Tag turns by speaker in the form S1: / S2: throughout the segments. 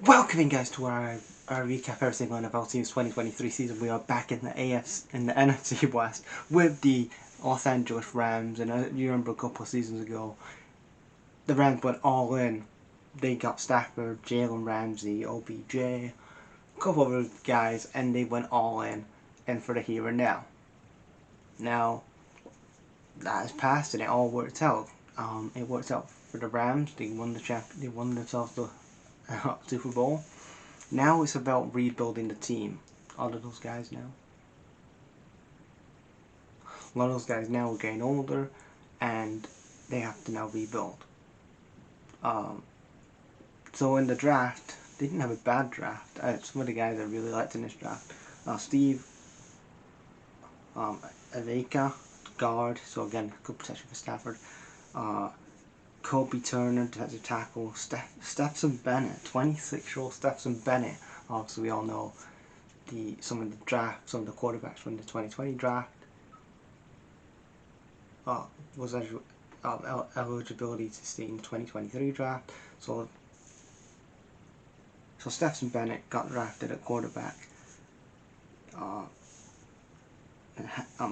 S1: Welcome in, guys, to our recap every single NFL team's 2023 season. We are back in the NFC West with the Los Angeles Rams. And you remember a couple of seasons ago, the Rams went all in. They got Stafford, Jalen Ramsey, OBJ, a couple of other guys, and they went all in and for the here and now. Now that has passed and it all worked out. It worked out for the Rams. They won themselves the Super Bowl. Now it's about rebuilding the team. All of those guys now. A lot of those guys now are getting older, and they have to now rebuild. So in the draft, they didn't have a bad draft. Some of the guys I really liked in this draft. Steve Aveka, guard. So again, good protection for Stafford. Kobe Turner, defensive tackle. Stetson Bennett, 26-year-old Stetson Bennett. Obviously, we all know some of the quarterbacks from the 2020 draft. Was eligibility to stay in the 2023 draft. So Stetson Bennett got drafted at quarterback.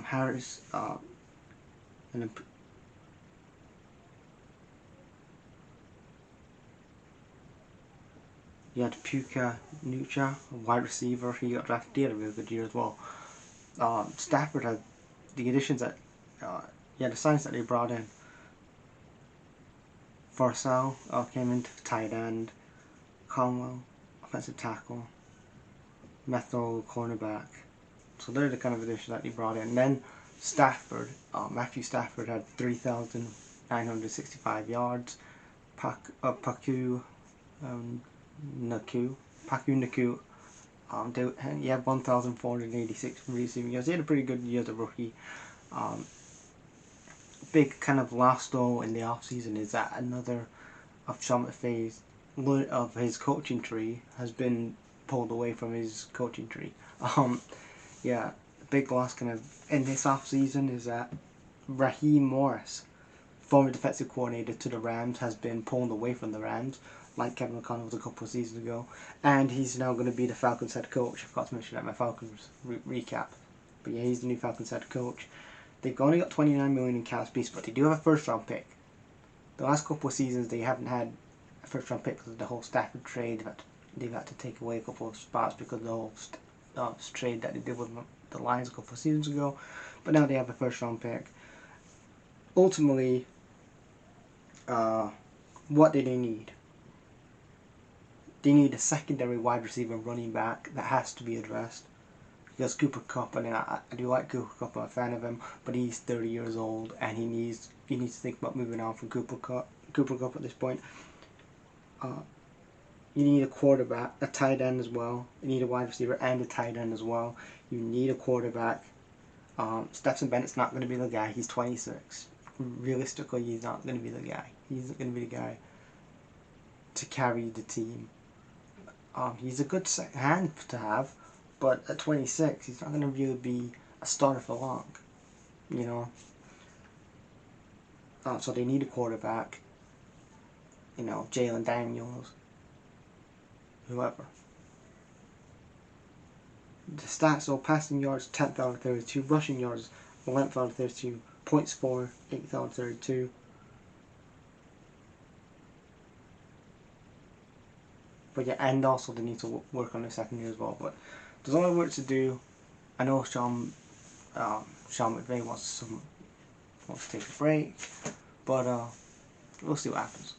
S1: Harris, you had Puka Nucha, a wide receiver. He got drafted. He had a really good year as well. Stafford had the additions that, the signs that they brought in. Forsell came into tight end. Conwell, offensive tackle. Method, cornerback. So they're the kind of additions that they brought in. And then Stafford, Matthew Stafford had 3,965 yards. Paku Naku, he had 1,486 receiving yards. He had a pretty good year as a rookie. Big kind of last though in the offseason is that another of Sean McVay's of his coaching tree has been pulled away from his coaching tree. The big loss kind of in this offseason is that Raheem Morris, former defensive coordinator to the Rams, has been pulled away from the Rams, like Kevin O'Connell was a couple of seasons ago, and he's now going to be the Falcons head coach. I forgot to mention that in my Falcons recap, but yeah, he's the new Falcons head coach. They've only got $29 million in cap space, but they do have a first-round pick. The last couple of seasons, they haven't had a first-round pick because of the whole Stafford trade. They've had to take away a couple of spots because of the whole trade that they did with the Lions a couple of seasons ago. But now they have a first-round pick. Ultimately, what do they need? They need a secondary wide receiver running back that has to be addressed. Because Cooper Kupp, I do like Cooper Kupp, I'm a fan of him, but he's 30 years old and he needs to think about moving on from Cooper Kupp at this point. You need a quarterback, a tight end as well. You need a wide receiver and a tight end as well. You need a quarterback. Stetson Bennett's not going to be the guy. He's 26. Realistically, he's not going to be the guy. He's not going to be the guy to carry the team. He's a good hand to have, but at 26, he's not going to really be a starter for long, you know. So they need a quarterback, Jalen Daniels, whoever. The stats are passing yards 10th out of 32, rushing yards 11th out of 32, points for 8th out of 32. But yeah, and also they need to work on their second year as well. But there's a lot of work to do. I know Sean McVay wants to take a break, but we'll see what happens.